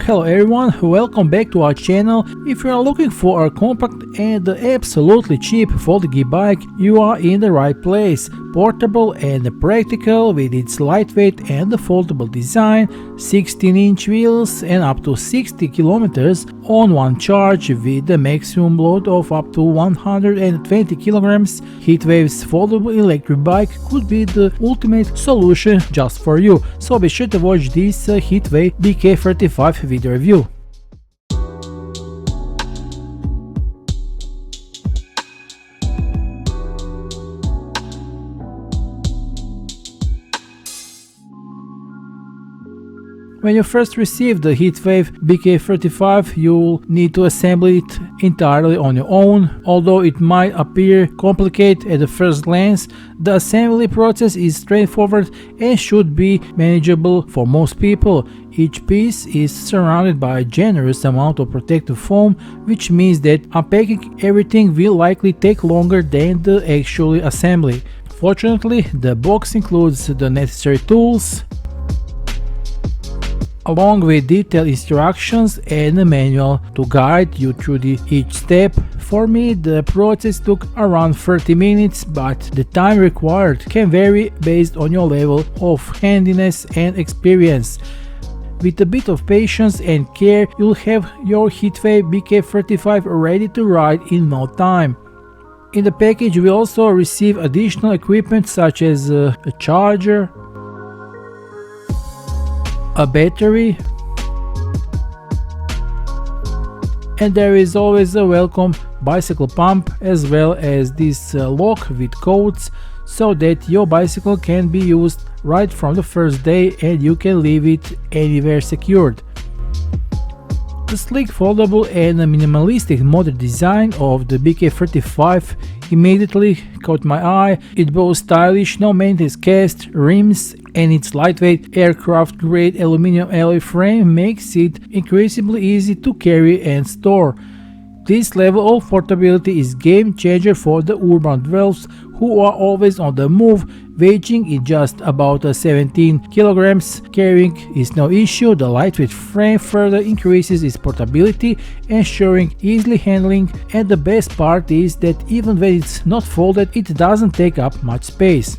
Hello everyone, welcome back to our channel. If you are looking for a compact and absolutely cheap foldable bike, you are in the right place. Portable and practical with its lightweight and foldable design, 16-inch wheels and up to 60 kilometers on one charge with a maximum load of up to 120 kilograms, HITWAY's foldable electric bike could be the ultimate solution just for you. So be sure to watch this HITWAY BK35 video review. When you first receive the HITWAY BK35, you'll need to assemble it entirely on your own. Although it might appear complicated at the first glance, the assembly process is straightforward and should be manageable for most people. Each piece is surrounded by a generous amount of protective foam, which means that unpacking everything will likely take longer than the actual assembly. Fortunately, the box includes the necessary tools, along with detailed instructions and a manual to guide you through each step. For me, the process took around 30 minutes, but the time required can vary based on your level of handiness and experience. With a bit of patience and care, you'll have your HITWAY BK35 ready to ride in no time. In the package, we also receive additional equipment such as a charger, a battery, and there is always a welcome bicycle pump, as well as this lock with codes so that your bicycle can be used right from the first day and you can leave it anywhere secured. The sleek, foldable and minimalistic modern design of the BK35 immediately caught my eye. It boasts stylish, no maintenance cast rims, and its lightweight aircraft-grade aluminum alloy frame makes it increasingly easy to carry and store. This level of portability is game changer for the urban dwellers who are always on the move. Weighing in just about 17 kilograms, carrying is no issue. The lightweight frame further increases its portability, ensuring easily handling, and the best part is that even when it's not folded, it doesn't take up much space.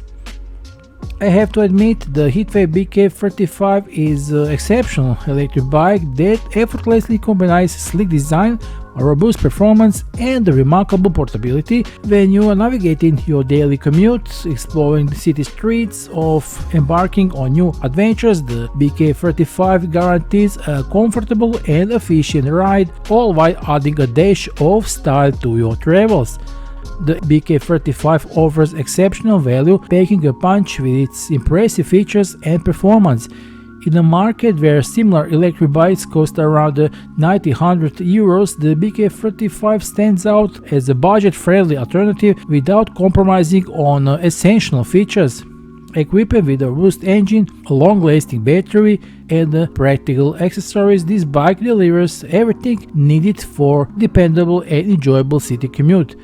I have to admit, the HITWAY BK35 is an exceptional electric bike that effortlessly combines sleek design, a robust performance and a remarkable portability when you are navigating your daily commute, exploring the city streets, or embarking on new adventures. The BK35 guarantees a comfortable and efficient ride, all while adding a dash of style to your travels. The BK35 offers exceptional value, packing a punch with its impressive features and performance. In a market where similar electric bikes cost around 90–100 euros, the BK35 stands out as a budget-friendly alternative without compromising on essential features. Equipped with a robust engine, a long-lasting battery, and practical accessories, this bike delivers everything needed for dependable and enjoyable city commute.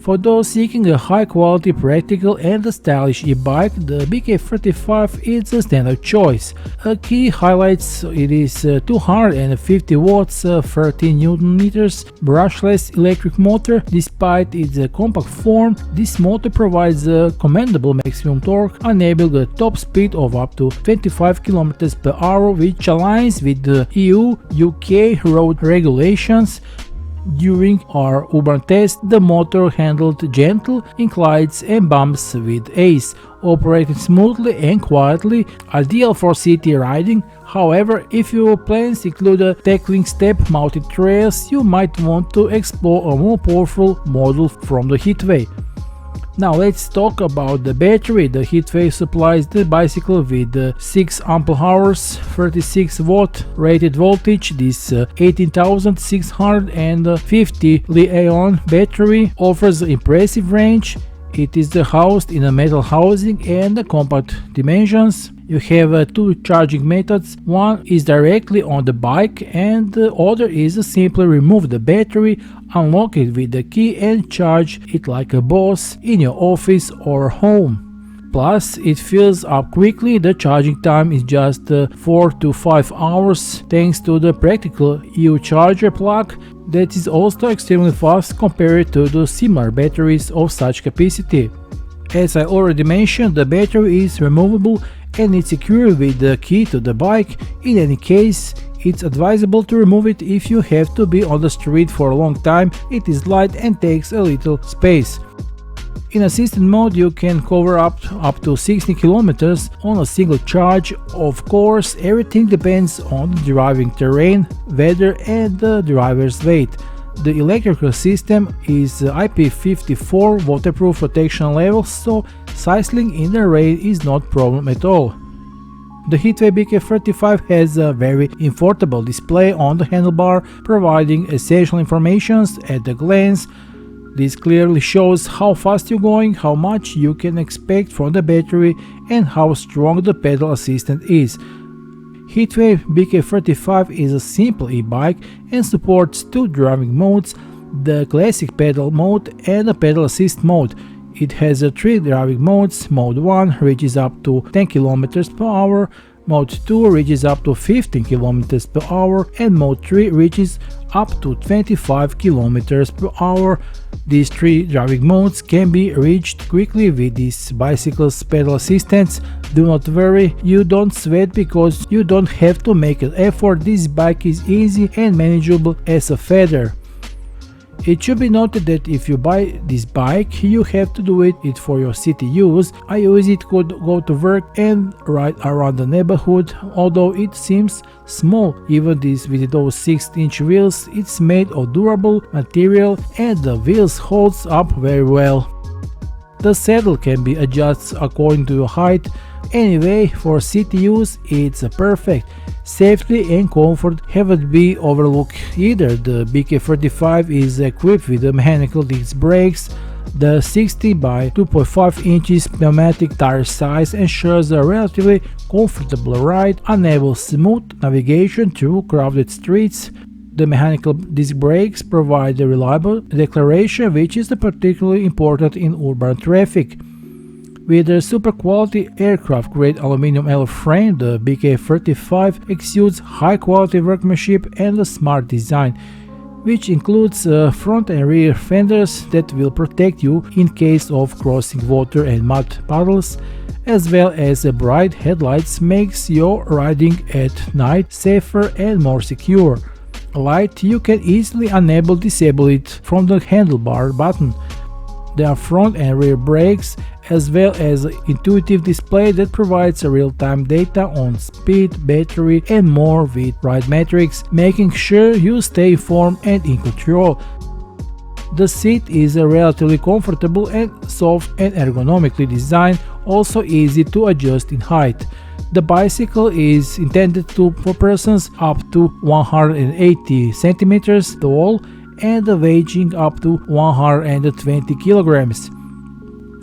For those seeking a high-quality, practical and stylish e-bike, the BK35 is a standard choice. A key highlights it is 250 watts, 13 Nm brushless electric motor. Despite its compact form, this motor provides a commendable maximum torque, enabling a top speed of up to 25 km per hour, which aligns with the EU/UK road regulations. During our urban test, the motor handled gentle inclines and bumps with ease, operating smoothly and quietly, ideal for city riding. However, if your plans include tackling step-mounted trails, you might want to explore a more powerful model from the HITWAY. Now let's talk about the battery. The HITWAY supplies the bicycle with 6 Ah, 36 watt rated voltage. This 18,650 Li-ion battery offers impressive range. It is housed in a metal housing and compact dimensions. You have two charging methods. One is directly on the bike and the other is simply remove the battery, unlock it with the key and charge it like a boss in your office or home. Plus, it fills up quickly. The charging time is just 4 to 5 hours thanks to the practical EU charger plug that is also extremely fast compared to the similar batteries of such capacity. As I already mentioned, the battery is removable and it's secure with the key to the bike. In any case, it's advisable to remove it if you have to be on the street for a long time. It is light and takes a little space. In assisted mode you can cover up to 60 kilometers on a single charge. Of course, everything depends on the driving terrain, weather and the driver's weight. The electrical system is IP54 waterproof protection level, so cycling in the rain is not a problem at all. The HITWAY BK35 has a very comfortable display on the handlebar, providing essential information at a glance. This clearly shows how fast you're going, how much you can expect from the battery and how strong the pedal assistant is. HITWAY BK35 is a simple e-bike and supports two driving modes, the classic pedal mode and the pedal assist mode. It has three driving modes. Mode 1 reaches up to 10 km per hour, Mode 2 reaches up to 15 km per hour and Mode 3 reaches up to 25 km per hour. These three driving modes can be reached quickly with this bicycle's pedal assistance. Do not worry, you don't sweat because you don't have to make an effort. This bike is easy and manageable as a feather. It should be noted that if you buy this bike, you have to do it for your city use. I use it to go to work and ride around the neighborhood. Although it seems small, even this with those 6-inch wheels, it's made of durable material and the wheels holds up very well. The saddle can be adjusted according to your height. Anyway, for city use it's perfect. Safety and comfort haven't been overlooked either. The BK35 is equipped with mechanical disc brakes. The 60 by 2.5 inches pneumatic tire size ensures a relatively comfortable ride, enables smooth navigation through crowded streets. The mechanical disc brakes provide a reliable deceleration, which is particularly important in urban traffic. With a super quality aircraft grade aluminum alloy frame, the BK35 exudes high quality workmanship and a smart design, which includes front and rear fenders that will protect you in case of crossing water and mud puddles, as well as bright headlights makes your riding at night safer and more secure. Light, you can easily disable it from the handlebar button. There are front and rear brakes, as well as an intuitive display that provides real-time data on speed, battery and more with ride metrics, making sure you stay informed and in control. The seat is relatively comfortable and soft and ergonomically designed, also easy to adjust in height. The bicycle is intended for persons up to 180 centimeters tall and weighing up to 120 kilograms.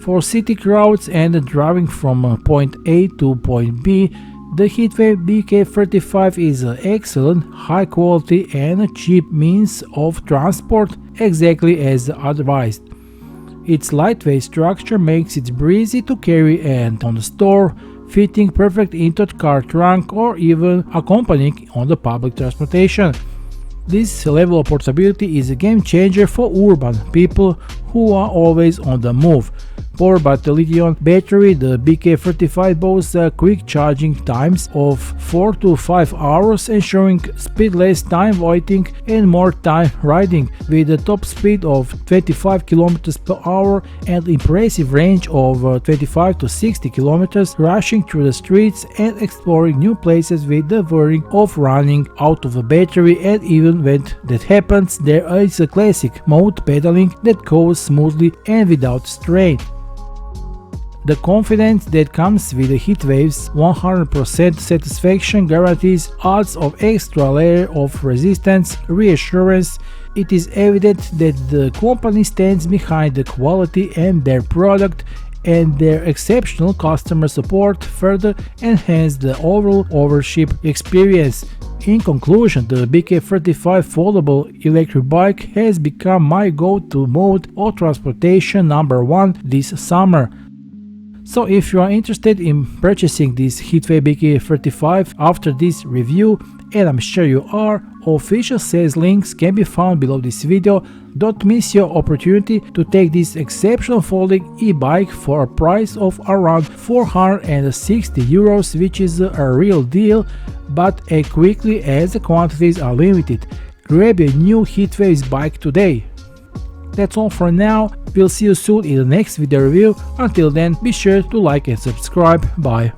For city crowds and driving from point A to point B, the HITWAY BK35 is an excellent, high quality and cheap means of transport, exactly as advised. Its lightweight structure makes it breezy to carry and on the store, fitting perfect into the car trunk or even accompanying on the public transportation. This level of portability is a game changer for urban people who are always on the move. Powered by the lithium battery, the BK35 boasts quick charging times of 4 to 5 hours, ensuring speedless time waiting and more time riding. With a top speed of 25 km per hour and impressive range of 25 to 60 km, rushing through the streets and exploring new places with the worry of running out of a battery, and even when that happens, there is a classic mode pedaling that goes smoothly and without strain. The confidence that comes with the HITWAY's 100% satisfaction guarantees adds of extra layer of resistance, reassurance. It is evident that the company stands behind the quality and their product, and their exceptional customer support further enhance the overall ownership experience. In conclusion, the BK35 foldable electric bike has become my go-to mode of transportation number one this summer. So if you are interested in purchasing this HITWAY BK35 after this review, and I'm sure you are, official sales links can be found below this video. Don't miss your opportunity to take this exceptional folding e-bike for a price of around 460 euros, which is a real deal, but as quickly as the quantities are limited. Grab a new HITWAY bike today. That's all for now. We'll see you soon in the next video review. Until then, be sure to like and subscribe. Bye.